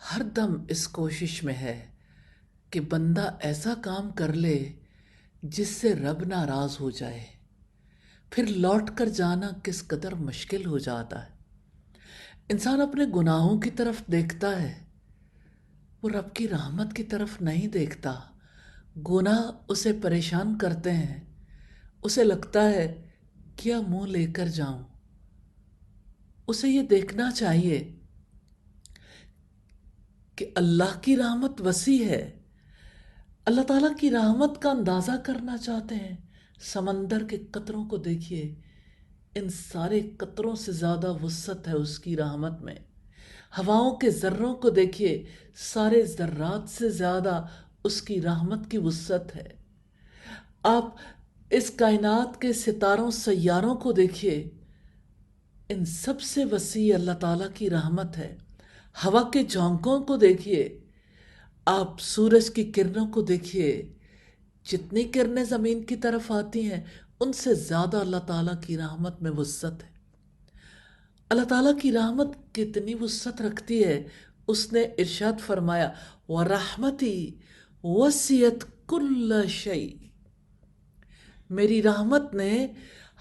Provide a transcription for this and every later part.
ہر دم اس کوشش میں ہے کہ بندہ ایسا کام کر لے جس سے رب ناراض ہو جائے، پھر لوٹ کر جانا کس قدر مشکل ہو جاتا ہے۔ انسان اپنے گناہوں کی طرف دیکھتا ہے، وہ رب کی رحمت کی طرف نہیں دیکھتا۔ گناہ اسے پریشان کرتے ہیں، اسے لگتا ہے کیا منہ لے کر جاؤں۔ اسے یہ دیکھنا چاہیے کہ اللہ کی رحمت وسیع ہے۔ اللہ تعالیٰ کی رحمت کا اندازہ کرنا چاہتے ہیں، سمندر کے قطروں کو دیکھیے، ان سارے قطروں سے زیادہ وسعت ہے اس کی رحمت میں۔ ہواؤں کے ذروں کو دیکھیے، سارے ذرات سے زیادہ اس کی رحمت کی وسعت ہے۔ آپ اس کائنات کے ستاروں سیاروں کو دیکھیے، ان سب سے وسیع اللہ تعالیٰ کی رحمت ہے۔ ہوا کے جھونکوں کو دیکھیے، آپ سورج کی کرنوں کو دیکھیے، جتنی کرنیں زمین کی طرف آتی ہیں ان سے زیادہ اللہ تعالیٰ کی رحمت میں وسعت ہے۔ اللہ تعالیٰ کی رحمت کتنی وسعت رکھتی ہے، اس نے ارشاد فرمایا وَرَحْمَتِي وَسِعَتْ كُلَّ شَيْءٍ، میری رحمت نے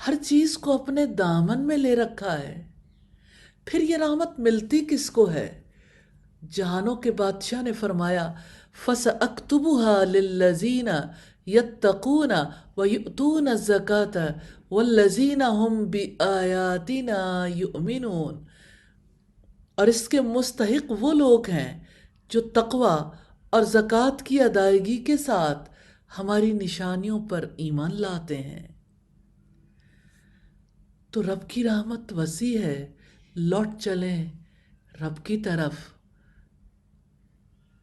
ہر چیز کو اپنے دامن میں لے رکھا ہے۔ پھر یہ رحمت ملتی کس کو ہے؟ جہانوں کے بادشاہ نے فرمایا فَسَأَكْتُبُهَا لِلَّذِينَ يَتَّقُونَ وَيُؤْتُونَ الزَّكَاةَ وَالَّذِينَ هُمْ بِآيَاتِنَا يُؤْمِنُونَ، اور اس کے مستحق وہ لوگ ہیں جو تقوی اور زکوٰۃ کی ادائیگی کے ساتھ ہماری نشانیوں پر ایمان لاتے ہیں۔ تو رب کی رحمت وسیع ہے، لوٹ چلیں رب کی طرف۔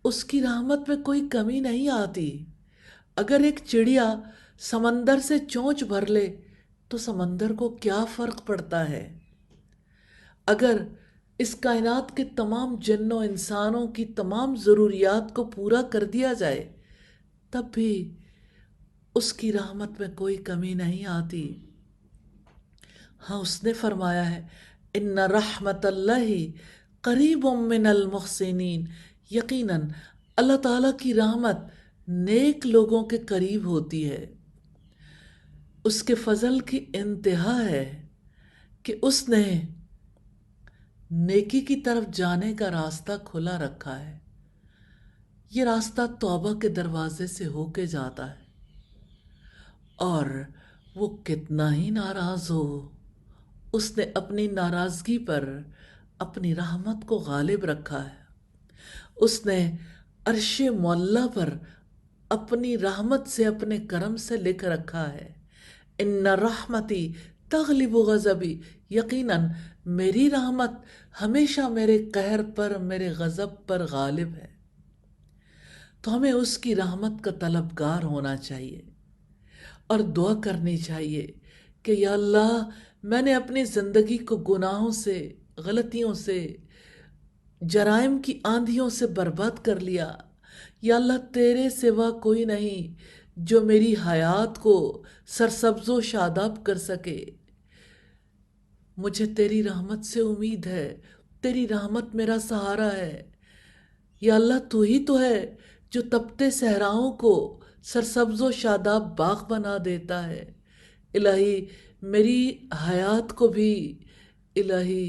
اس کی رحمت میں کوئی کمی نہیں آتی۔ اگر ایک چڑیا سمندر سے چونچ بھر لے تو سمندر کو کیا فرق پڑتا ہے؟ اگر اس کائنات کے تمام جن و انسانوں کی تمام ضروریات کو پورا کر دیا جائے تب بھی اس کی رحمت میں کوئی کمی نہیں آتی۔ ہاں، اس نے فرمایا ہے ان رحمت اللہ قریب من المحسنین، یقیناً اللہ تعالیٰ کی رحمت نیک لوگوں کے قریب ہوتی ہے۔ اس کے فضل کی انتہا ہے کہ اس نے نیکی کی طرف جانے کا راستہ کھلا رکھا ہے۔ یہ راستہ توبہ کے دروازے سے ہو کے جاتا ہے، اور وہ کتنا ہی ناراض ہو، اس نے اپنی ناراضگی پر اپنی رحمت کو غالب رکھا ہے۔ اس نے عرش معلیٰ پر اپنی رحمت سے، اپنے کرم سے لکھ رکھا ہے ان رحمتی تغلب غضبی، یقیناً میری رحمت ہمیشہ میرے قہر پر، میرے غضب پر غالب ہے۔ تو ہمیں اس کی رحمت کا طلبگار ہونا چاہیے اور دعا کرنی چاہیے کہ یا اللہ، میں نے اپنی زندگی کو گناہوں سے، غلطیوں سے، جرائم کی آندھیوں سے برباد کر لیا۔ یا اللہ، تیرے سوا کوئی نہیں جو میری حیات کو سرسبز و شاداب کر سکے۔ مجھے تیری رحمت سے امید ہے، تیری رحمت میرا سہارا ہے۔ یا اللہ، تو ہی تو ہے جو تپتے صحراؤں کو سرسبز و شاداب باغ بنا دیتا ہے۔ الہی، میری حیات کو بھی الہی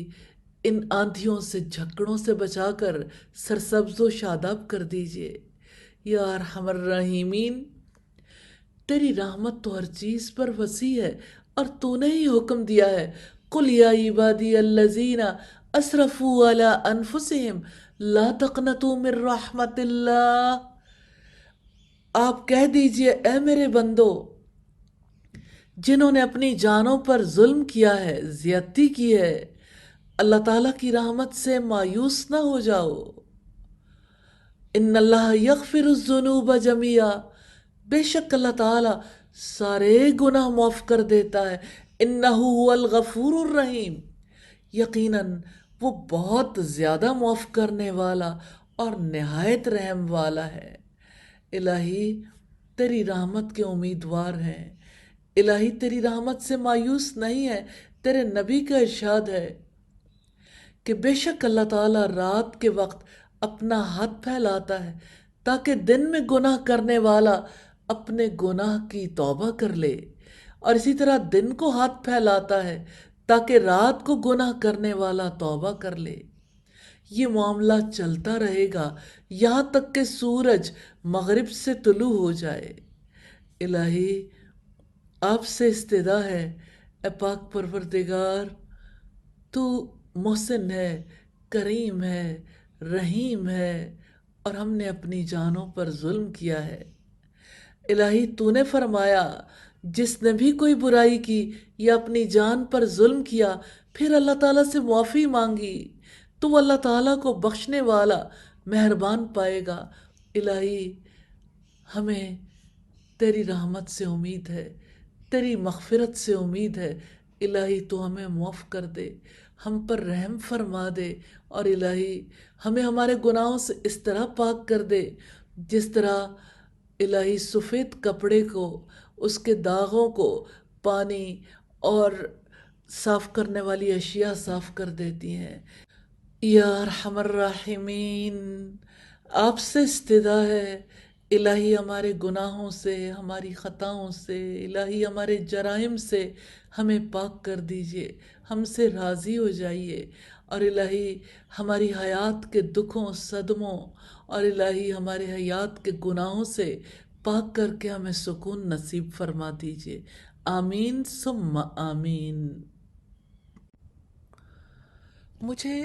ان آندھیوں سے، جھکڑوں سے بچا کر سرسبز و شاداب کر دیجئے یا ارحم الراحمین۔ تیری رحمت تو ہر چیز پر وسیع ہے، اور تو نے ہی حکم دیا ہے قُلْ يَا عِبَادِيَ الَّذِينَ أَسْرَفُوا عَلَىٰ أَنفُسِهِمْ لَا تَقْنَطُوا مِن رَحْمَتِ اللَّهِ، آپ کہہ دیجئے اے میرے بندو جنہوں نے اپنی جانوں پر ظلم کیا ہے، زیادتی کی ہے، اللہ تعالیٰ کی رحمت سے مایوس نہ ہو جاؤ۔ ان اللہ یغفر الذنوب جميعا، بے شک اللہ تعالیٰ سارے گناہ معاف کر دیتا ہے۔ انہ هو الغفور الرحیم، یقیناً وہ بہت زیادہ معاف کرنے والا اور نہایت رحم والا ہے۔ الہی، تیری رحمت کے امیدوار ہیں۔ الہی، تیری رحمت سے مایوس نہیں ہے۔ تیرے نبی کا ارشاد ہے کہ بے شک اللہ تعالیٰ رات کے وقت اپنا ہاتھ پھیلاتا ہے تاکہ دن میں گناہ کرنے والا اپنے گناہ کی توبہ کر لے، اور اسی طرح دن کو ہاتھ پھیلاتا ہے تاکہ رات کو گناہ کرنے والا توبہ کر لے۔ یہ معاملہ چلتا رہے گا یہاں تک کہ سورج مغرب سے طلوع ہو جائے۔ الہی، آپ سے استدعا ہے، اے پاک پروردگار، تو محسن ہے، کریم ہے، رحیم ہے، اور ہم نے اپنی جانوں پر ظلم کیا ہے۔ الہی، تو نے فرمایا جس نے بھی کوئی برائی کی یا اپنی جان پر ظلم کیا پھر اللہ تعالیٰ سے معافی مانگی تو وہ اللہ تعالیٰ کو بخشنے والا مہربان پائے گا۔ الہی، ہمیں تیری رحمت سے امید ہے، تیری مغفرت سے امید ہے۔ الہی، تو ہمیں معاف کر دے، ہم پر رحم فرما دے، اور الہی ہمیں ہمارے گناہوں سے اس طرح پاک کر دے جس طرح الہی سفید کپڑے کو، اس کے داغوں کو پانی اور صاف کرنے والی اشیاء صاف کر دیتی ہیں۔ یا ارحم الراحمین، آپ سے استدعا ہے، الہی ہمارے گناہوں سے، ہماری خطاؤں سے، الہی ہمارے جرائم سے ہمیں پاک کر دیجئے، ہم سے راضی ہو جائیے، اور الہی ہماری حیات کے دکھوں صدموں اور الہی ہمارے حیات کے گناہوں سے پاک کر کے ہمیں سکون نصیب فرما دیجئے۔ آمین ثم آمین۔ مجھے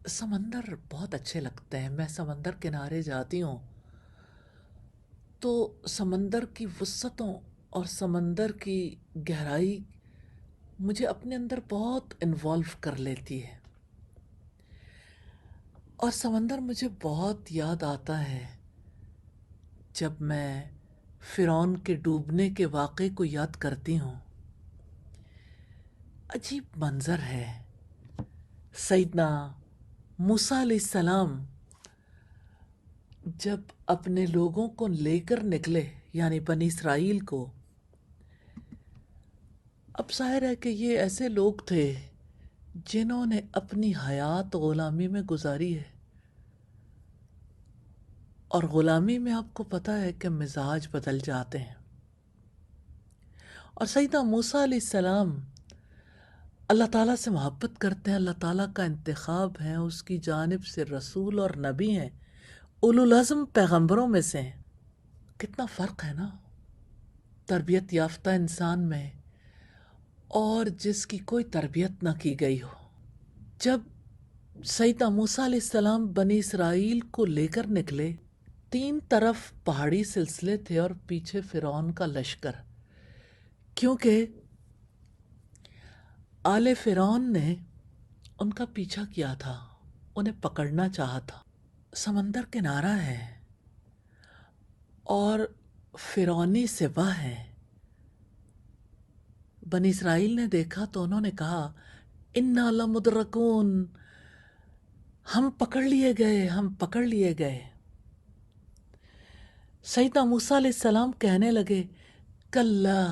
سمندر بہت اچھے لگتے ہیں۔ میں سمندر کنارے جاتی ہوں تو سمندر کی وسعتوں اور سمندر کی گہرائی مجھے اپنے اندر بہت انوالو کر لیتی ہے، اور سمندر مجھے بہت یاد آتا ہے جب میں فرعون کے ڈوبنے کے واقعے کو یاد کرتی ہوں۔ عجیب منظر ہے، سیدنا موسیٰ علیہ السلام جب اپنے لوگوں کو لے کر نکلے، یعنی بنی اسرائیل کو، اب ظاہر ہے کہ یہ ایسے لوگ تھے جنہوں نے اپنی حیات غلامی میں گزاری ہے، اور غلامی میں آپ کو پتہ ہے کہ مزاج بدل جاتے ہیں، اور سیدنا موسیٰ علیہ السلام اللہ تعالیٰ سے محبت کرتے ہیں، اللہ تعالیٰ کا انتخاب ہیں، اس کی جانب سے رسول اور نبی ہیں، اولو العزم پیغمبروں میں سے ہیں۔ کتنا فرق ہے نا تربیت یافتہ انسان میں اور جس کی کوئی تربیت نہ کی گئی ہو۔ جب سیدنا موسیٰ علیہ السلام بنی اسرائیل کو لے کر نکلے، 3 طرف پہاڑی سلسلے تھے اور پیچھے فرعون کا لشکر، کیونکہ آل فرعون نے ان کا پیچھا کیا تھا، انہیں پکڑنا چاہا تھا۔ سمندر کنارہ ہے اور فرعونی سپاہ ہے۔ بنی اسرائیل نے دیکھا تو انہوں نے کہا اِنَّا لَمُدْرَكُونَ، ہم پکڑ لیے گئے، ہم پکڑ لیے گئے۔ سیدنا موسیٰ علیہ السلام کہنے لگے کَلَّا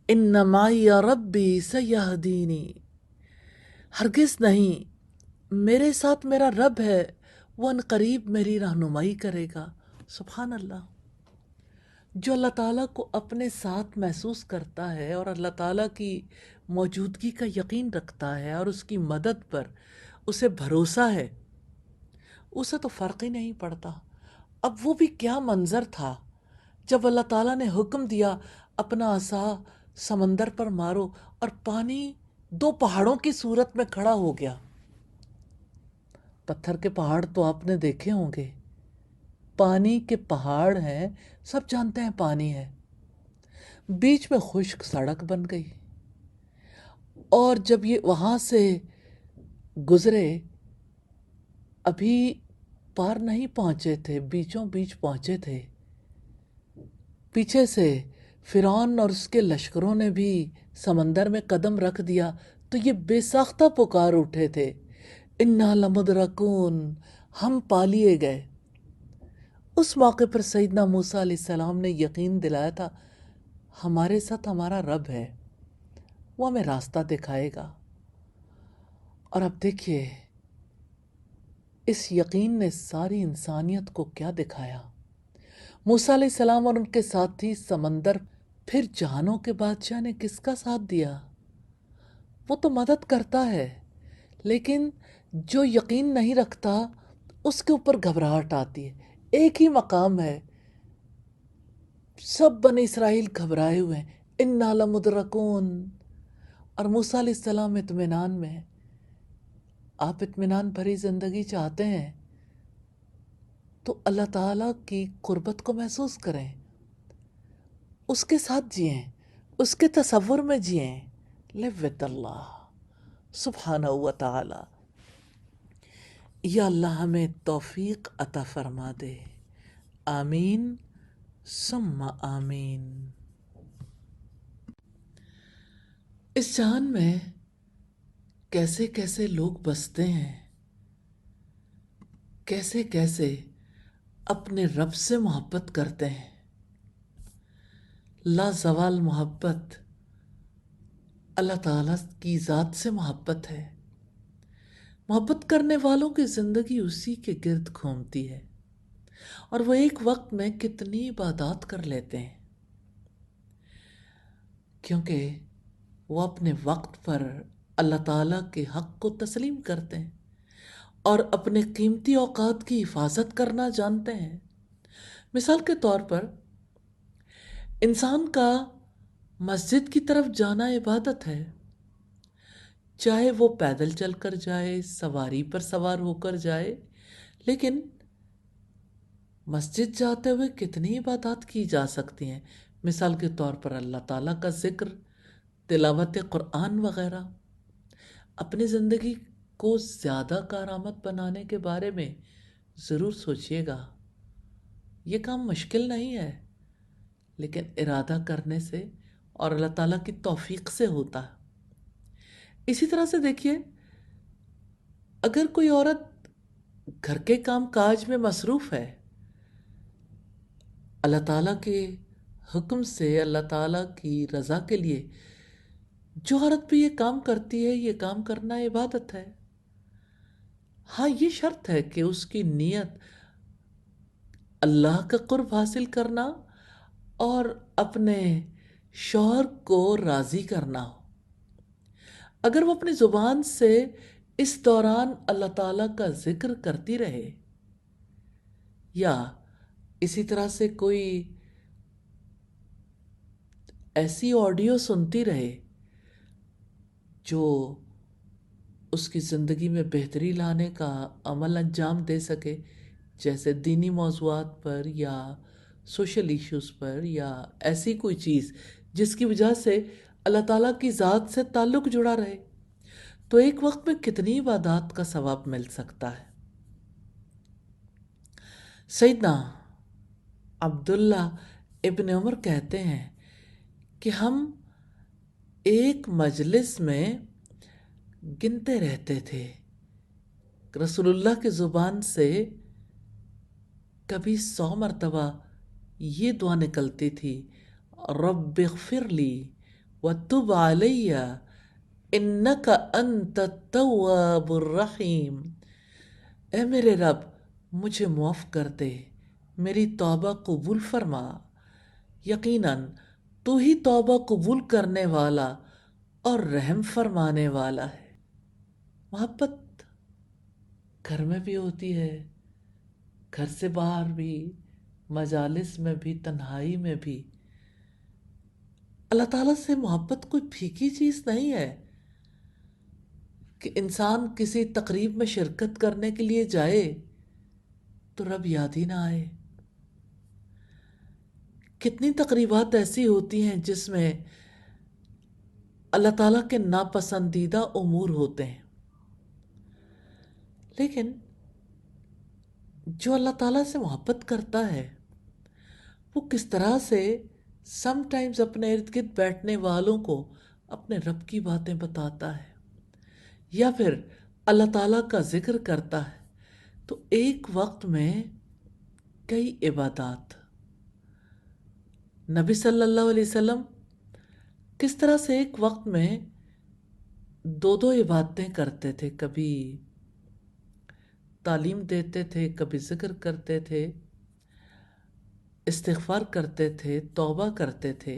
اِنَّ مَعِیَ رَبِّی سَیَہْدِینِی، ہرگز نہیں، میرے ساتھ میرا رب ہے، وہ ان قریب میری رہنمائی کرے گا۔ سبحان اللہ، جو اللہ تعالیٰ کو اپنے ساتھ محسوس کرتا ہے اور اللہ تعالیٰ کی موجودگی کا یقین رکھتا ہے اور اس کی مدد پر اسے بھروسہ ہے، اسے تو فرق ہی نہیں پڑتا۔ اب وہ بھی کیا منظر تھا جب اللہ تعالیٰ نے حکم دیا اپنا عصا سمندر پر مارو، اور پانی 2 پہاڑوں کی صورت میں کھڑا ہو گیا۔ پتھر کے پہاڑ تو آپ نے دیکھے ہوں گے، پانی کے پہاڑ ہیں، سب جانتے ہیں پانی ہے، بیچ میں خشک سڑک بن گئی، اور جب یہ وہاں سے گزرے، ابھی پار نہیں پہنچے تھے، بیچوں بیچ پہنچے تھے، پیچھے سے فرعون اور اس کے لشکروں نے بھی سمندر میں قدم رکھ دیا تو یہ بے ساختہ پکار اٹھے تھے اِنَّا لَمُدْرَكُونَ، ہم پا لیے گئے۔ اس موقع پر سیدنا موسیٰ علیہ السلام نے یقین دلایا تھا ہمارے ساتھ ہمارا رب ہے، وہ ہمیں راستہ دکھائے گا۔ اور اب دیکھیے اس یقین نے ساری انسانیت کو کیا دکھایا۔ موسیٰ علیہ السلام اور ان کے ساتھی سمندر، پھر جہانوں کے بادشاہ نے کس کا ساتھ دیا؟ وہ تو مدد کرتا ہے، لیکن جو یقین نہیں رکھتا اس کے اوپر گھبراہٹ آتی ہے۔ ایک ہی مقام ہے، سب بنی اسرائیل گھبرائے ہوئے ہیں، اِنَّا لَمُدْرَکُونَ، اور موسیٰ علیہ السلام اطمینان میں ہیں۔ آپ اطمینان بھری زندگی چاہتے ہیں تو اللہ تعالیٰ کی قربت کو محسوس کریں، اس کے ساتھ جئیں، اس کے تصور میں جئیں۔ live with اللہ سبحانہ و تعالی۔ یا اللہ ہمیں توفیق عطا فرما دے، آمین ثم آمین۔ اس جہان میں کیسے کیسے لوگ بستے ہیں، کیسے کیسے اپنے رب سے محبت کرتے ہیں۔ لا زوال محبت، اللہ تعالیٰ کی ذات سے محبت ہے۔ محبت کرنے والوں کی زندگی اسی کے گرد گھومتی ہے، اور وہ ایک وقت میں کتنی عبادات کر لیتے ہیں، کیونکہ وہ اپنے وقت پر اللہ تعالیٰ کے حق کو تسلیم کرتے ہیں اور اپنے قیمتی اوقات کی حفاظت کرنا جانتے ہیں۔ مثال کے طور پر انسان کا مسجد کی طرف جانا عبادت ہے، چاہے وہ پیدل چل کر جائے، سواری پر سوار ہو کر جائے، لیکن مسجد جاتے ہوئے کتنی عبادات کی جا سکتی ہیں۔ مثال کے طور پر اللہ تعالیٰ کا ذکر، تلاوت قرآن وغیرہ۔ اپنی زندگی کو زیادہ کارآمد بنانے کے بارے میں ضرور سوچیے گا۔ یہ کام مشکل نہیں ہے، لیکن ارادہ کرنے سے اور اللہ تعالیٰ کی توفیق سے ہوتا ہے۔ اسی طرح سے دیکھیے، اگر کوئی عورت گھر کے کام کاج میں مصروف ہے، اللہ تعالیٰ کے حکم سے، اللہ تعالیٰ کی رضا کے لیے جو عورت بھی یہ کام کرتی ہے، یہ کام کرنا عبادت ہے۔ ہاں، یہ شرط ہے کہ اس کی نیت اللہ کا قرب حاصل کرنا اور اپنے شوہر کو راضی کرنا ہو۔ اگر وہ اپنی زبان سے اس دوران اللہ تعالیٰ کا ذکر کرتی رہے، یا اسی طرح سے کوئی ایسی آڈیو سنتی رہے جو اس کی زندگی میں بہتری لانے کا عمل انجام دے سکے، جیسے دینی موضوعات پر یا سوشل ایشوز پر، یا ایسی کوئی چیز جس کی وجہ سے اللہ تعالیٰ کی ذات سے تعلق جڑا رہے، تو ایک وقت میں کتنی عبادات کا ثواب مل سکتا ہے۔ سیدنا عبداللہ ابن عمر کہتے ہیں کہ ہم ایک مجلس میں گنتے رہتے تھے، رسول اللہ کی زبان سے کبھی 100 مرتبہ یہ دعا نکلتی تھی، رب اغفر لی وتب علی انک انت التواب الرحیم۔ اے میرے رب، مجھے معاف کر دے، میری توبہ قبول فرما، یقیناً تو ہی توبہ قبول کرنے والا اور رحم فرمانے والا ہے۔ محبت گھر میں بھی ہوتی ہے، گھر سے باہر بھی، مجالس میں بھی، تنہائی میں بھی۔ اللہ تعالیٰ سے محبت کوئی پھیکی چیز نہیں ہے کہ انسان کسی تقریب میں شرکت کرنے کے لیے جائے تو رب یاد ہی نہ آئے۔ کتنی تقریبات ایسی ہوتی ہیں جس میں اللہ تعالیٰ کے ناپسندیدہ امور ہوتے ہیں، لیکن جو اللہ تعالیٰ سے محبت کرتا ہے وہ کس طرح سے سم ٹائمز اپنے ارد گرد بیٹھنے والوں کو اپنے رب کی باتیں بتاتا ہے، یا پھر اللہ تعالیٰ کا ذکر کرتا ہے، تو ایک وقت میں کئی عبادات۔ نبی صلی اللہ علیہ وسلم کس طرح سے ایک وقت میں 2 عبادتیں کرتے تھے، کبھی تعلیم دیتے تھے، کبھی ذکر کرتے تھے، استغفار کرتے تھے، توبہ کرتے تھے۔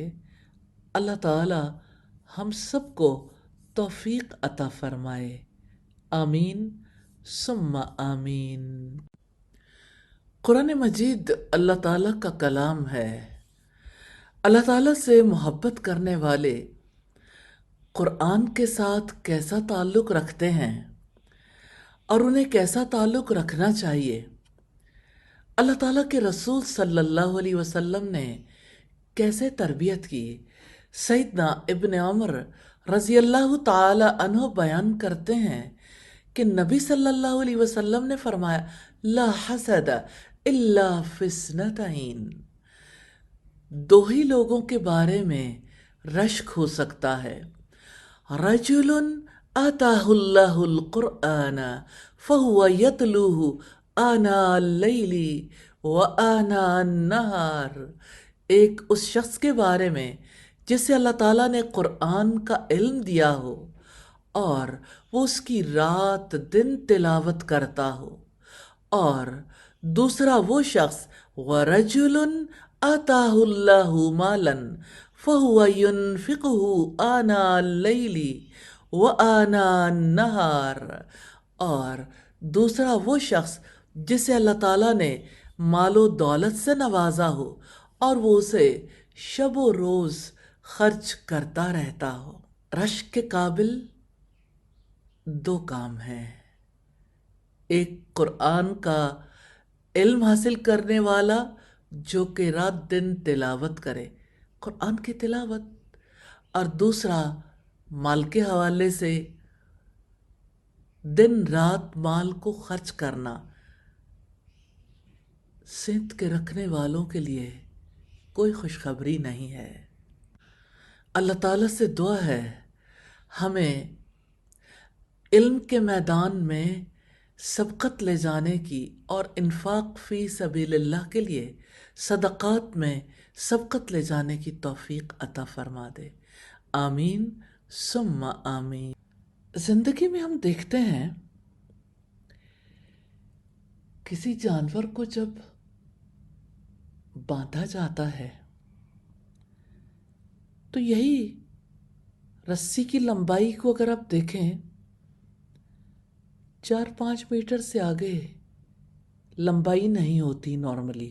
اللہ تعالی ہم سب کو توفیق عطا فرمائے، آمین ثم آمین۔ قرآن مجید اللہ تعالیٰ کا کلام ہے۔ اللہ تعالیٰ سے محبت کرنے والے قرآن کے ساتھ کیسا تعلق رکھتے ہیں اور انہیں کیسا تعلق رکھنا چاہیے، اللہ تعالیٰ کے رسول صلی اللہ علیہ وسلم نے کیسے تربیت کی، سیدنا ابن عمر رضی اللہ تعالی عنہ بیان کرتے ہیں کہ نبی صلی اللہ علیہ وسلم نے فرمایا لا حسد الا فی اثنتین، دو ہی لوگوں کے بارے میں رشک ہو سکتا ہے، رجل آتاہ اللہ القرآن فہو یتلوہ آناء اللیل وآناء النہار، ایک اس شخص کے بارے میں جسے اللہ تعالیٰ نے قرآن کا علم دیا ہو اور وہ اس کی رات دن تلاوت کرتا ہو، اور دوسرا وہ شخص وَرَجُلٌ آتَاهُ اللَّهُ مَالًا فَهُوَ يُنْفِقُهُ آنَاءَ اللَّيْلِ وَآنَاءَ النَّهَارِ، اور دوسرا وہ شخص جسے اللہ تعالیٰ نے مال و دولت سے نوازا ہو اور وہ اسے شب و روز خرچ کرتا رہتا ہو۔ رشک کے قابل دو کام ہیں، ایک قرآن کا علم حاصل کرنے والا جو کہ رات دن تلاوت کرے، قرآن کی تلاوت، اور دوسرا مال کے حوالے سے دن رات مال کو خرچ کرنا۔ صنعت کے رکھنے والوں کے لیے کوئی خوشخبری نہیں ہے۔ اللہ تعالیٰ سے دعا ہے ہمیں علم کے میدان میں سبقت لے جانے کی اور انفاق فی سبیل اللہ کے لیے صدقات میں سبقت لے جانے کی توفیق عطا فرما دے، آمین ثم آمین۔ زندگی میں ہم دیکھتے ہیں کسی جانور کو جب باندھا جاتا ہے تو یہی رسی کی لمبائی کو اگر آپ دیکھیں 4-5 میٹر سے آگے لمبائی نہیں ہوتی نارملی۔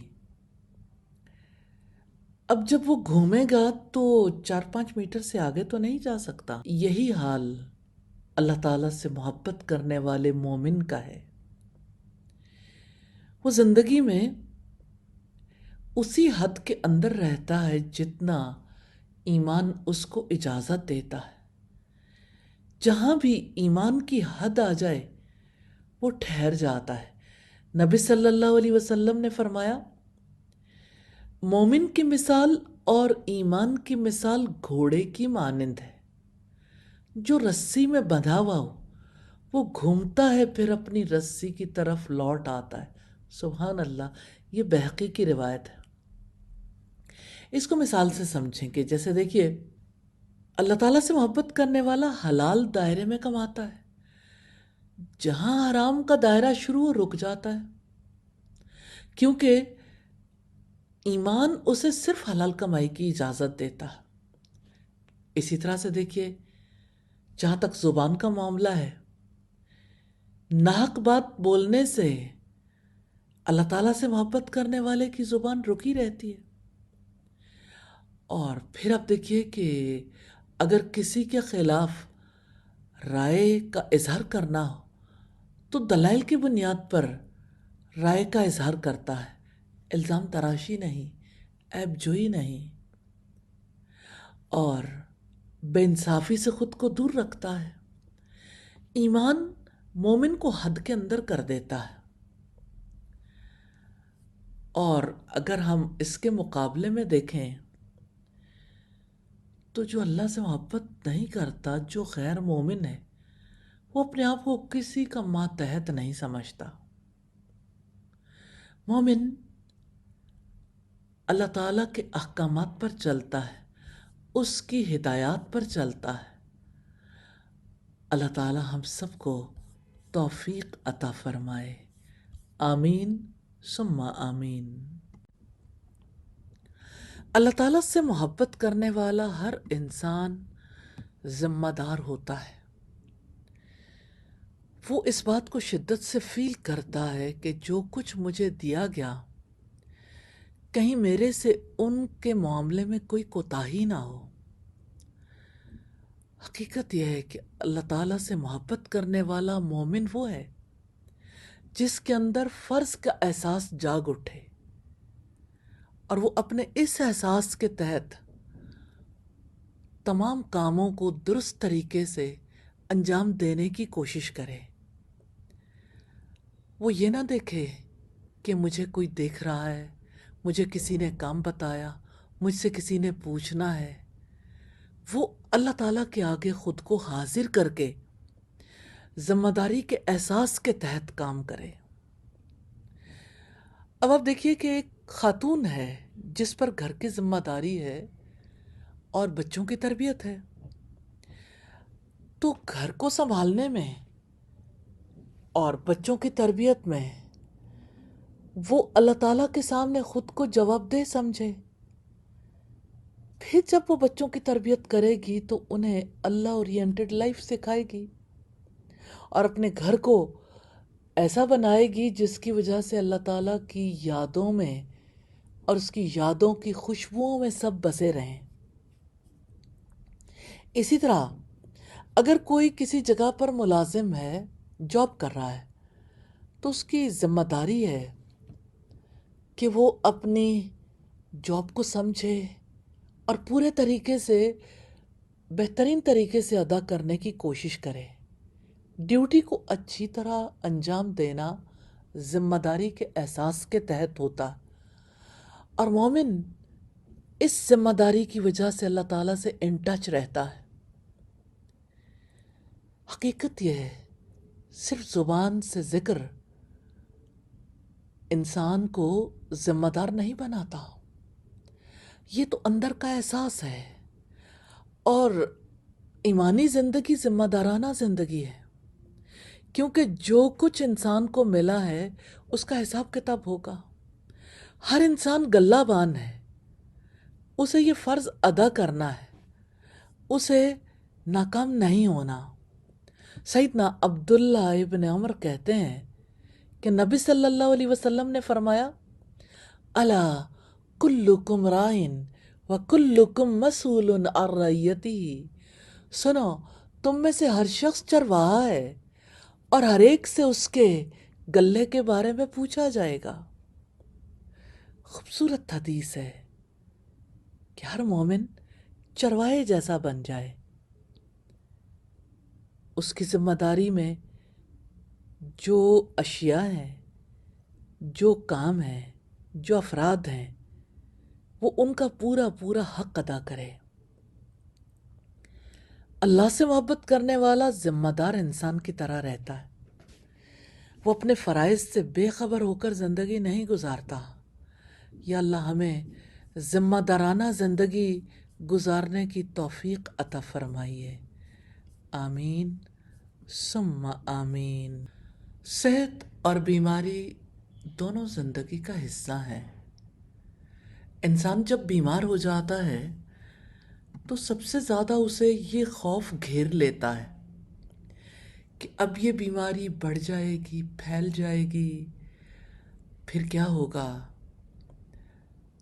اب جب وہ گھومے گا تو 4-5 میٹر سے آگے تو نہیں جا سکتا۔ یہی حال اللہ تعالیٰ سے محبت کرنے والے مومن کا ہے، وہ زندگی میں اسی حد کے اندر رہتا ہے جتنا ایمان اس کو اجازت دیتا ہے۔ جہاں بھی ایمان کی حد آ جائے وہ ٹھہر جاتا ہے۔ نبی صلی اللہ علیہ وسلم نے فرمایا مومن کی مثال اور ایمان کی مثال گھوڑے کی مانند ہے، جو رسی میں بندھا ہوا ہو وہ گھومتا ہے پھر اپنی رسی کی طرف لوٹ آتا ہے۔ سبحان اللہ، یہ بہقی کی روایت ہے۔ اس کو مثال سے سمجھیں کہ جیسے دیکھیے اللہ تعالیٰ سے محبت کرنے والا حلال دائرے میں کماتا ہے، جہاں حرام کا دائرہ شروع ہو رک جاتا ہے، کیونکہ ایمان اسے صرف حلال کمائی کی اجازت دیتا ہے۔ اسی طرح سے دیکھیے جہاں تک زبان کا معاملہ ہے، ناحق بات بولنے سے اللہ تعالیٰ سے محبت کرنے والے کی زبان رکی رہتی ہے۔ اور پھر آپ دیکھیے کہ اگر کسی کے خلاف رائے کا اظہار کرنا ہو تو دلائل کی بنیاد پر رائے کا اظہار کرتا ہے، الزام تراشی نہیں، عیب جوئی نہیں، اور بے انصافی سے خود کو دور رکھتا ہے۔ ایمان مومن کو حد کے اندر کر دیتا ہے۔ اور اگر ہم اس کے مقابلے میں دیکھیں تو جو اللہ سے محبت نہیں کرتا، جو غیر مومن ہے، وہ اپنے آپ کو کسی کا ماتحت نہیں سمجھتا۔ مومن اللہ تعالیٰ کے احکامات پر چلتا ہے، اس کی ہدایات پر چلتا ہے۔ اللہ تعالیٰ ہم سب کو توفیق عطا فرمائے، آمین ثم آمین۔ اللہ تعالیٰ سے محبت کرنے والا ہر انسان ذمہ دار ہوتا ہے۔ وہ اس بات کو شدت سے فیل کرتا ہے کہ جو کچھ مجھے دیا گیا کہیں میرے سے ان کے معاملے میں کوئی کوتاہی نہ ہو۔ حقیقت یہ ہے کہ اللہ تعالیٰ سے محبت کرنے والا مومن وہ ہے جس کے اندر فرض کا احساس جاگ اٹھے اور وہ اپنے اس احساس کے تحت تمام کاموں کو درست طریقے سے انجام دینے کی کوشش کرے۔ وہ یہ نہ دیکھے کہ مجھے کوئی دیکھ رہا ہے، مجھے کسی نے کام بتایا، مجھ سے کسی نے پوچھنا ہے۔ وہ اللہ تعالیٰ کے آگے خود کو حاضر کر کے ذمہ داری کے احساس کے تحت کام کرے۔ اب آپ دیکھیے کہ ایک خاتون ہے جس پر گھر کی ذمہ داری ہے اور بچوں کی تربیت ہے، تو گھر کو سنبھالنے میں اور بچوں کی تربیت میں وہ اللہ تعالیٰ کے سامنے خود کو جواب دہ سمجھے۔ پھر جب وہ بچوں کی تربیت کرے گی تو انہیں اللہ اورینٹڈ لائف سکھائے گی اور اپنے گھر کو ایسا بنائے گی جس کی وجہ سے اللہ تعالیٰ کی یادوں میں اور اس کی یادوں کی خوشبوؤں میں سب بسے رہیں۔ اسی طرح اگر کوئی کسی جگہ پر ملازم ہے، جاب کر رہا ہے، تو اس کی ذمہ داری ہے کہ وہ اپنی جاب کو سمجھے اور پورے طریقے سے بہترین طریقے سے ادا کرنے کی کوشش کرے۔ ڈیوٹی کو اچھی طرح انجام دینا ذمہ داری کے احساس کے تحت ہوتا، اور مومن اس ذمہ داری کی وجہ سے اللہ تعالیٰ سے ان ٹچ رہتا ہے۔ حقیقت یہ ہے صرف زبان سے ذکر انسان کو ذمہ دار نہیں بناتا، یہ تو اندر کا احساس ہے، اور ایمانی زندگی ذمہ دارانہ زندگی ہے، کیونکہ جو کچھ انسان کو ملا ہے اس کا حساب کتاب ہوگا۔ ہر انسان گلہ بان ہے، اسے یہ فرض ادا کرنا ہے، اسے ناکام نہیں ہونا۔ سیدنا عبداللہ ابن عمر کہتے ہیں کہ نبی صلی اللہ علیہ وسلم نے فرمایا، الا کلکم رائن وکلکم مسئول عن رعیتہ، سنو تم میں سے ہر شخص چرواہا ہے اور ہر ایک سے اس کے گلے کے بارے میں پوچھا جائے گا۔ خوبصورت حدیث ہے کہ ہر مومن چرواہے جیسا بن جائے، اس کی ذمہ داری میں جو اشیاء ہیں، جو کام ہیں، جو افراد ہیں، وہ ان کا پورا پورا حق ادا کرے۔ اللہ سے محبت کرنے والا ذمہ دار انسان کی طرح رہتا ہے، وہ اپنے فرائض سے بے خبر ہو کر زندگی نہیں گزارتا۔ یا اللہ ہمیں ذمہ دارانہ زندگی گزارنے کی توفیق عطا فرمائیے، آمین ثم آمین۔ صحت اور بیماری دونوں زندگی کا حصہ ہیں۔ انسان جب بیمار ہو جاتا ہے تو سب سے زیادہ اسے یہ خوف گھیر لیتا ہے کہ اب یہ بیماری بڑھ جائے گی، پھیل جائے گی، پھر کیا ہوگا۔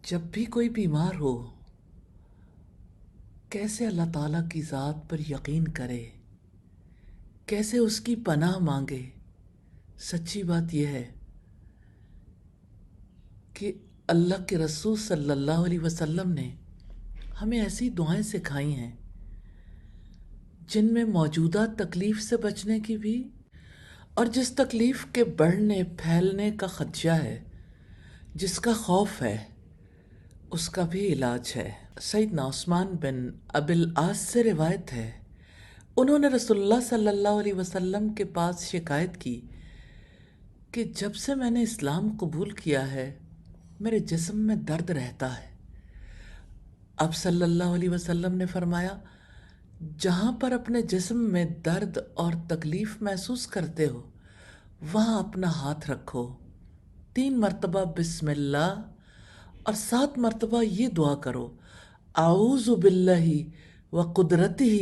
جب بھی کوئی بیمار ہو کیسے اللہ تعالیٰ کی ذات پر یقین کرے، کیسے اس کی پناہ مانگے۔ سچی بات یہ ہے کہ اللہ کے رسول صلی اللہ علیہ وسلم نے ہمیں ایسی دعائیں سکھائی ہیں جن میں موجودہ تکلیف سے بچنے کی بھی اور جس تکلیف کے بڑھنے پھیلنے کا خدشہ ہے، جس کا خوف ہے، اس کا بھی علاج ہے۔ سیدنا عثمان بن ابی العاص سے روایت ہے، انہوں نے رسول اللہ صلی اللہ علیہ وسلم کے پاس شکایت کی کہ جب سے میں نے اسلام قبول کیا ہے میرے جسم میں درد رہتا ہے۔ اب صلی اللہ علیہ وسلم نے فرمایا، جہاں پر اپنے جسم میں درد اور تکلیف محسوس کرتے ہو وہاں اپنا ہاتھ رکھو 3 مرتبہ بسم اللہ اور 7 مرتبہ یہ دعا کرو، اعوذ باللہ و قدرتہ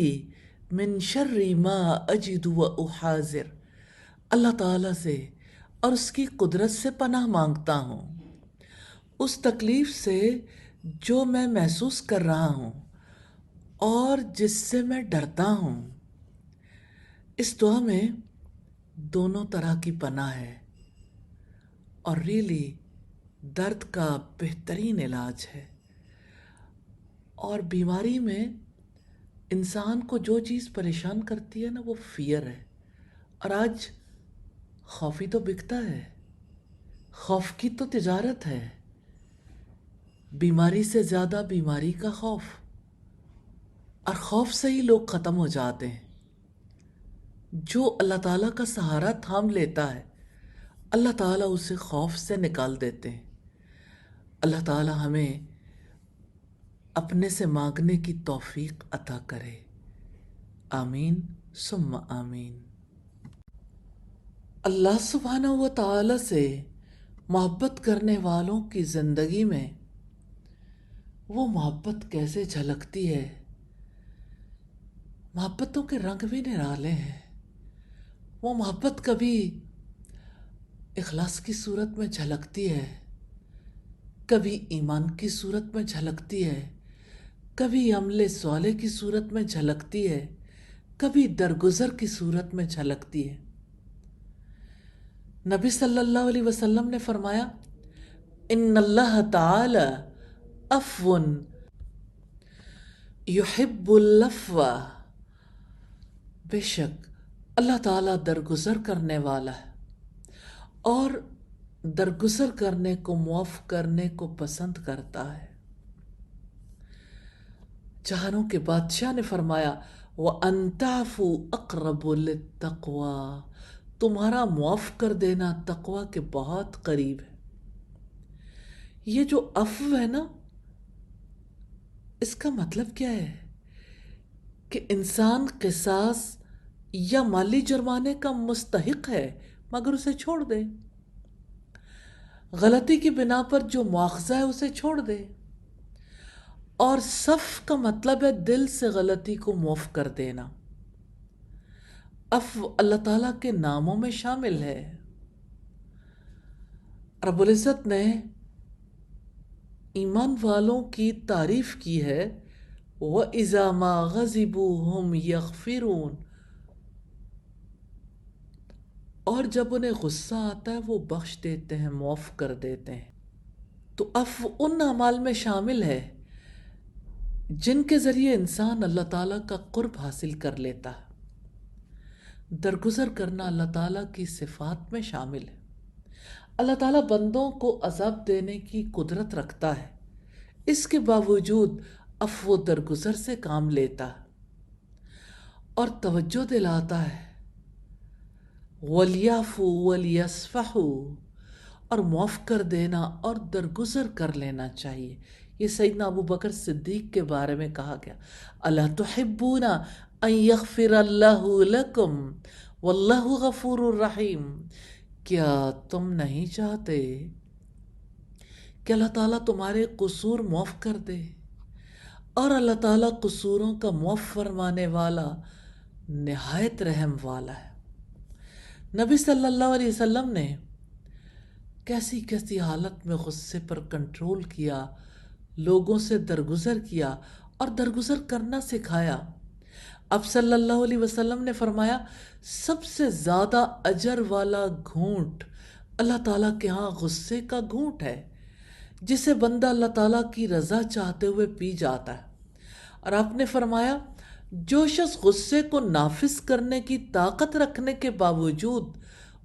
من شر ما اجد و احاذر، اللہ تعالیٰ سے اور اس کی قدرت سے پناہ مانگتا ہوں اس تکلیف سے جو میں محسوس کر رہا ہوں اور جس سے میں ڈرتا ہوں۔ اس دعا میں دونوں طرح کی پناہ ہے اور ریلی درد کا بہترین علاج ہے۔ اور بیماری میں انسان کو جو چیز پریشان کرتی ہے نا، وہ فیئر ہے۔ اور آج خوف ہی تو بکتا ہے، خوف کی تو تجارت ہے، بیماری سے زیادہ بیماری کا خوف، اور خوف سے ہی لوگ ختم ہو جاتے ہیں۔ جو اللہ تعالیٰ کا سہارا تھام لیتا ہے، اللہ تعالیٰ اسے خوف سے نکال دیتے ہیں۔ اللہ تعالیٰ ہمیں اپنے سے مانگنے کی توفیق عطا کرے، آمین ثم آمین۔ اللہ سبحانہ و تعالیٰ سے محبت کرنے والوں کی زندگی میں وہ محبت کیسے جھلکتی ہے؟ محبتوں کے رنگ بھی نرالے ہیں۔ وہ محبت کبھی اخلاص کی صورت میں جھلکتی ہے، کبھی ایمان کی صورت میں جھلکتی ہے، کبھی عمل صالح کی صورت میں جھلکتی ہے، کبھی درگزر کی صورت میں جھلکتی ہے۔ نبی صلی اللہ علیہ وسلم نے فرمایا، ان اللہ تعالی عفو یحب العفو، بے شک اللہ تعالیٰ درگزر کرنے والا ہے اور درگزر کرنے کو معاف کرنے کو پسند کرتا ہے۔ جہانوں کے بادشاہ نے فرمایا، وَأَن تَعْفُوا أَقْرَبُ لِلتَّقْوَىٰ، تمہارا معاف کر دینا تقوی کے بہت قریب ہے۔ یہ جو عفو ہے نا، اس کا مطلب کیا ہے کہ انسان قصاص یا مالی جرمانے کا مستحق ہے مگر اسے چھوڑ دے، غلطی کی بنا پر جو مواخذہ ہے اسے چھوڑ دے۔ اور صف کا مطلب ہے دل سے غلطی کو معاف کر دینا۔ عفو اللہ تعالیٰ کے ناموں میں شامل ہے۔ رب العزت نے ایمان والوں کی تعریف کی ہے، وَإِذَا مَا غَضِبُوا هُمْ يَغْفِرُونَ، اور جب انہیں غصہ آتا ہے وہ بخش دیتے ہیں، معاف کر دیتے ہیں۔ تو عفو ان اعمال میں شامل ہے جن کے ذریعے انسان اللہ تعالیٰ کا قرب حاصل کر لیتا ہے۔ درگزر کرنا اللہ تعالیٰ کی صفات میں شامل ہے۔ اللہ تعالیٰ بندوں کو عذاب دینے کی قدرت رکھتا ہے، اس کے باوجود عفو و درگزر سے کام لیتا ہے اور توجہ دلاتا ہے، وَلْيَعْفُوا وَلْيَصْفَحُوا، اور معاف کر دینا اور درگزر کر لینا چاہیے۔ یہ سیدنا ابو بکر صدیق کے بارے میں کہا گیا، اَلَا تُحِبُّونَ أَن يَغْفِرَ اللَّهُ لَكُمْ وَاللَّهُ غَفُورٌ رَحِيمٌ، کیا تم نہیں چاہتے کہ اللہ تعالیٰ تمہارے قصور معاف کر دے؟ اور اللہ تعالیٰ قصوروں کا معاف فرمانے والا، نہایت رحم والا ہے۔ نبی صلی اللہ علیہ وسلم نے کیسی کیسی حالت میں غصے پر کنٹرول کیا، لوگوں سے درگزر کیا اور درگزر کرنا سکھایا۔ اب صلی اللہ علیہ وسلم نے فرمایا، سب سے زیادہ اجر والا گھونٹ اللہ تعالیٰ کے ہاں غصے کا گھونٹ ہے، جسے بندہ اللہ تعالیٰ کی رضا چاہتے ہوئے پی جاتا ہے۔ اور آپ نے فرمایا، جو شخص غصے کو نافذ کرنے کی طاقت رکھنے کے باوجود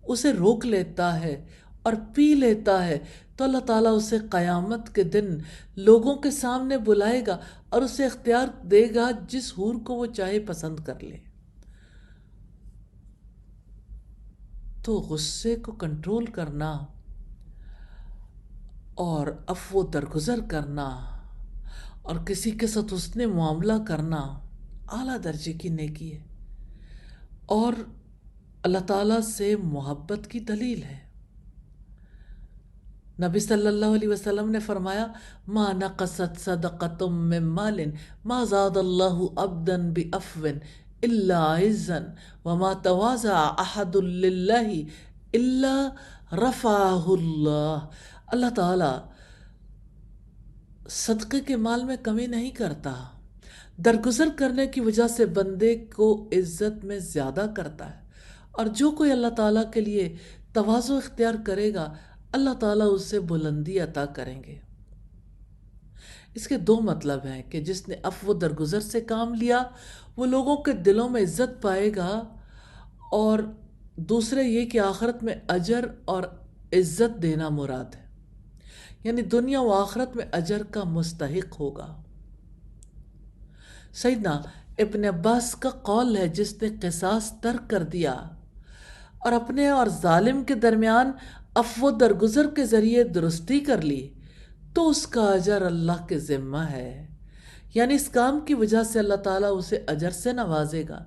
اسے روک لیتا ہے اور پی لیتا ہے، تو اللہ تعالیٰ اسے قیامت کے دن لوگوں کے سامنے بلائے گا اور اسے اختیار دے گا جس حور کو وہ چاہے پسند کر لے۔ تو غصے کو کنٹرول کرنا اور عفو درگزر کرنا اور کسی کے ساتھ حسن معاملہ کرنا اعلیٰ درجے کی نیکی ہے اور اللہ تعالیٰ سے محبت کی دلیل ہے۔ نبی صلی اللہ علیہ وسلم نے فرمایا ما نقصت صدقۃ من مال ما زاد اللہ عبدا بعفو الا عزا وما تواضع احد للہ الا رفعہ اللہ. اللہ تعالیٰ صدقے کے مال میں کمی نہیں کرتا، درگزر کرنے کی وجہ سے بندے کو عزت میں زیادہ کرتا ہے، اور جو کوئی اللہ تعالیٰ کے لیے تواضع اختیار کرے گا اللہ تعالیٰ اس سے بلندی عطا کریں گے. اس کے دو مطلب ہیں کہ جس نے عفو درگزر سے کام لیا وہ لوگوں کے دلوں میں عزت پائے گا، اور دوسرے یہ کہ آخرت میں اجر اور عزت دینا مراد ہے، یعنی دنیا و آخرت میں اجر کا مستحق ہوگا. سیدنا ابن عباس کا قول ہے جس نے قصاص ترک کر دیا اور اپنے اور ظالم کے درمیان عفو درگزر کے ذریعے درستی کر لی تو اس کا اجر اللہ کے ذمہ ہے، یعنی اس کام کی وجہ سے اللہ تعالیٰ اسے اجر سے نوازے گا،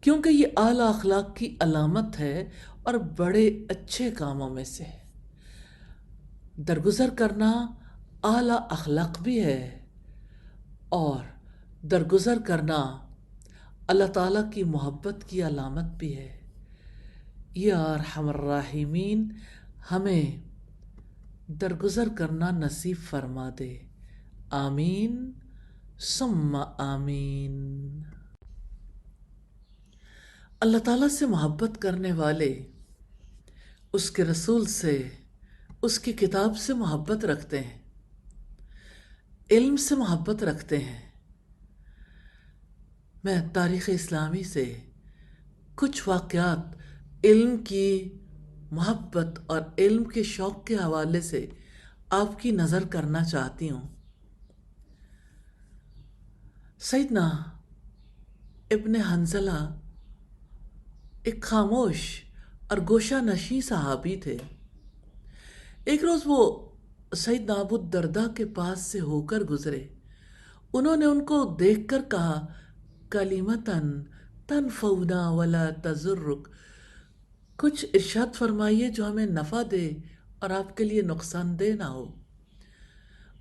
کیونکہ یہ اعلیٰ اخلاق کی علامت ہے اور بڑے اچھے کاموں میں سے ہے. درگزر کرنا اعلیٰ اخلاق بھی ہے، اور درگزر کرنا اللہ تعالیٰ کی محبت کی علامت بھی ہے. یا ارحم الراحمین ہمیں درگزر کرنا نصیب فرما دے. آمین ثم آمین. اللہ تعالیٰ سے محبت کرنے والے اس کے رسول سے، اس کی کتاب سے محبت رکھتے ہیں، علم سے محبت رکھتے ہیں. میں تاریخ اسلامی سے کچھ واقعات علم کی محبت اور علم کے شوق کے حوالے سے آپ کی نظر کرنا چاہتی ہوں. سیدنا ابن حنظلہ ایک خاموش اور گوشہ نشین صحابی تھے. ایک روز وہ سیدنا ابو الدرداء کے پاس سے ہو کر گزرے. انہوں نے ان کو دیکھ کر کہا کلمتن تنفعنا ولا تضرک، کچھ ارشاد فرمائیے جو ہمیں نفع دے اور آپ کے لیے نقصان دہ نہ ہو.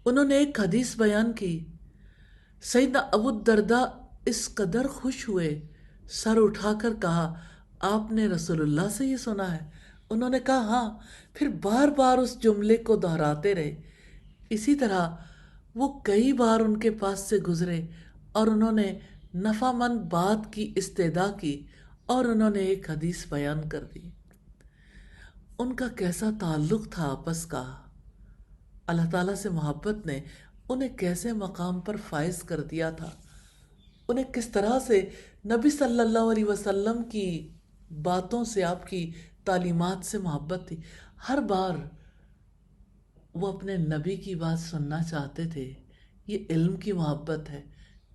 انہوں نے ایک حدیث بیان کی. سیدنا ابو الدرداء اس قدر خوش ہوئے، سر اٹھا کر کہا آپ نے رسول اللہ سے یہ سنا ہے؟ انہوں نے کہا ہاں. پھر بار بار اس جملے کو دہراتے رہے. اسی طرح وہ کئی بار ان کے پاس سے گزرے اور انہوں نے نفع مند بات کی استدعا کی اور انہوں نے ایک حدیث بیان کر دی. ان کا کیسا تعلق تھا آپس کا. اللہ تعالیٰ سے محبت نے انہیں کیسے مقام پر فائز کر دیا تھا. انہیں کس طرح سے نبی صلی اللہ علیہ وسلم کی باتوں سے، آپ کی تعلیمات سے محبت تھی. ہر بار وہ اپنے نبی کی بات سننا چاہتے تھے. یہ علم کی محبت ہے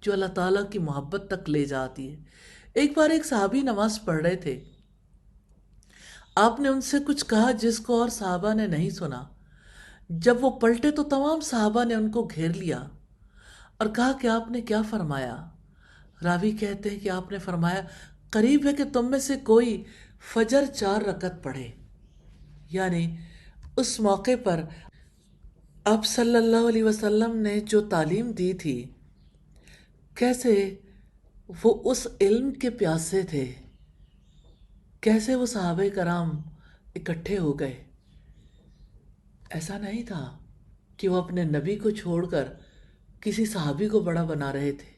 جو اللہ تعالیٰ کی محبت تک لے جاتی ہے. ایک بار ایک صحابی نماز پڑھ رہے تھے. آپ نے ان سے کچھ کہا جس کو اور صحابہ نے نہیں سنا. جب وہ پلٹے تو تمام صحابہ نے ان کو گھیر لیا اور کہا کہ آپ نے کیا فرمایا؟ راوی کہتے ہیں کہ آپ نے فرمایا قریب ہے کہ تم میں سے کوئی فجر 4 رکعت پڑھے. یعنی اس موقع پر آپ صلی اللہ علیہ وسلم نے جو تعلیم دی تھی، کیسے وہ اس علم کے پیاسے تھے، کیسے وہ صحابہ کرام اکٹھے ہو گئے. ایسا نہیں تھا کہ وہ اپنے نبی کو چھوڑ کر کسی صحابی کو بڑا بنا رہے تھے.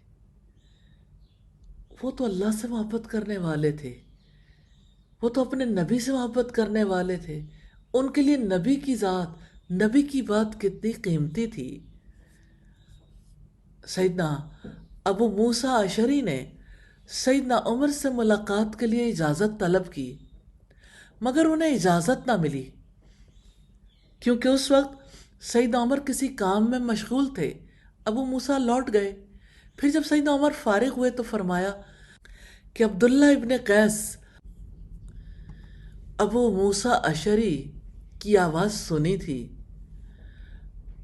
وہ تو اللہ سے محبت کرنے والے تھے، وہ تو اپنے نبی سے محبت کرنے والے تھے. ان کے لیے نبی کی ذات، نبی کی بات کتنی قیمتی تھی. سیدنا ابو موسیٰ اشعری نے سیدنا عمر سے ملاقات کے لیے اجازت طلب کی، مگر انہیں اجازت نہ ملی کیونکہ اس وقت سیدنا عمر کسی کام میں مشغول تھے. ابو موسیٰ لوٹ گئے. پھر جب سیدنا عمر فارغ ہوئے تو فرمایا کہ عبداللہ ابن قیس ابو موسیٰ اشعری کی آواز سنی تھی،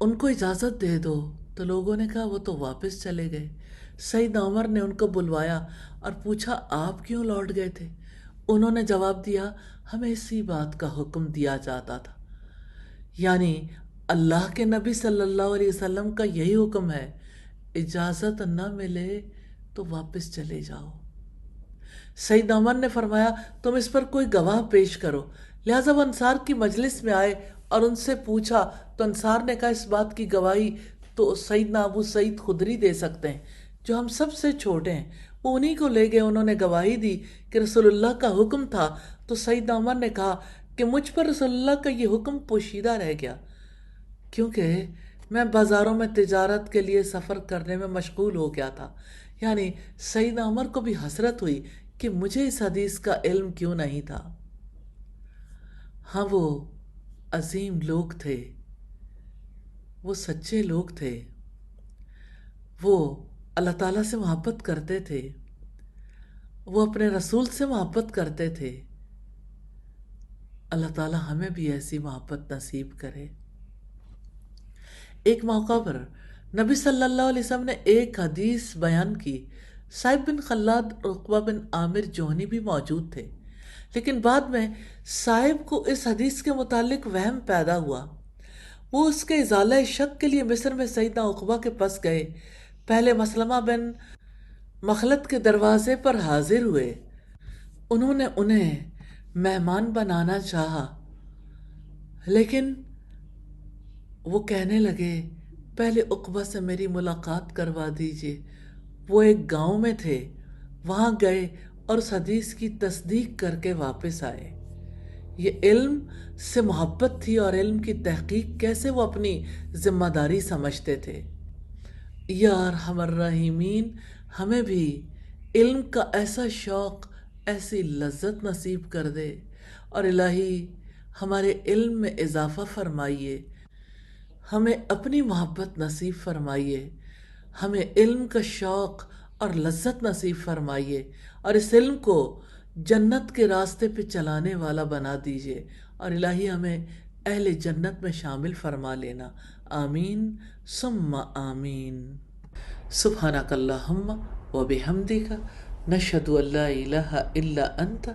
ان کو اجازت دے دو. تو لوگوں نے کہا وہ تو واپس چلے گئے. سیدنا عمر نے ان کو بلوایا اور پوچھا آپ کیوں لوٹ گئے تھے؟ انہوں نے جواب دیا ہمیں اسی بات کا حکم دیا جاتا تھا. یعنی اللہ کے نبی صلی اللہ علیہ وسلم کا یہی حکم ہے، اجازت نہ ملے تو واپس چلے جاؤ۔ سیدنا عمر نے فرمایا تم اس پر کوئی گواہ پیش کرو، لہٰذا وہ انصار کی مجلس میں آئے اور ان سے پوچھا تو انصار نے کہا اس بات کی گواہی تو سیدنا ابو سعید خدری دے سکتے ہیں جو ہم سب سے چھوٹے ہیں۔ وہ انہی کو لے گئے، انہوں نے گواہی دی کہ رسول اللہ کا حکم تھا۔ تو سیدنا عمر نے کہا کہ مجھ پر رسول اللہ کا یہ حکم پوشیدہ رہ گیا، کیونکہ میں بازاروں میں تجارت کے لیے سفر کرنے میں مشغول ہو گیا تھا۔ یعنی سیدنا عمر کو بھی حسرت ہوئی کہ مجھے اس حدیث کا علم کیوں نہیں تھا۔ ہاں، وہ عظیم لوگ تھے، وہ سچے لوگ تھے، وہ اللہ تعالیٰ سے محبت کرتے تھے، وہ اپنے رسول سے محبت کرتے تھے۔ اللہ تعالیٰ ہمیں بھی ایسی محبت نصیب کرے۔ ایک موقع پر نبی صلی اللہ علیہ وسلم نے ایک حدیث بیان کی۔ صائب بن خلاد، عقبہ بن عامر جوہنی بھی موجود تھے، لیکن بعد میں صائب کو اس حدیث کے متعلق وہم پیدا ہوا۔ وہ اس کے ازالہ شک کے لیے مصر میں سیدنا عقبہ کے پاس گئے۔ پہلے مسلمہ بن مخلد کے دروازے پر حاضر ہوئے۔ انہوں نے انہیں مہمان بنانا چاہا، لیکن وہ کہنے لگے پہلے عقبہ سے میری ملاقات کروا دیجیے۔ وہ ایک گاؤں میں تھے، وہاں گئے اور اس حدیث کی تصدیق کر کے واپس آئے۔ یہ علم سے محبت تھی اور علم کی تحقیق کیسے وہ اپنی ذمہ داری سمجھتے تھے۔ یا ارحم الراحمین، ہمیں بھی علم کا ایسا شوق، ایسی لذت نصیب کر دے، اور الہی ہمارے علم میں اضافہ فرمائیے، ہمیں اپنی محبت نصیب فرمائیے، ہمیں علم کا شوق اور لذت نصیب فرمائیے، اور اس علم کو جنت کے راستے پہ چلانے والا بنا دیجیے، اور الہی ہمیں اہل جنت میں شامل فرما لینا۔ آمین ثم آمین۔ سبحانک اللہم و بحمدک، نشہد ان لا الہ الا انت،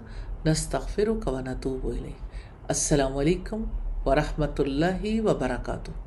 نستغفرک و نتوب الیک۔ السلام علیکم ورحمۃ اللہ وبرکاتہ۔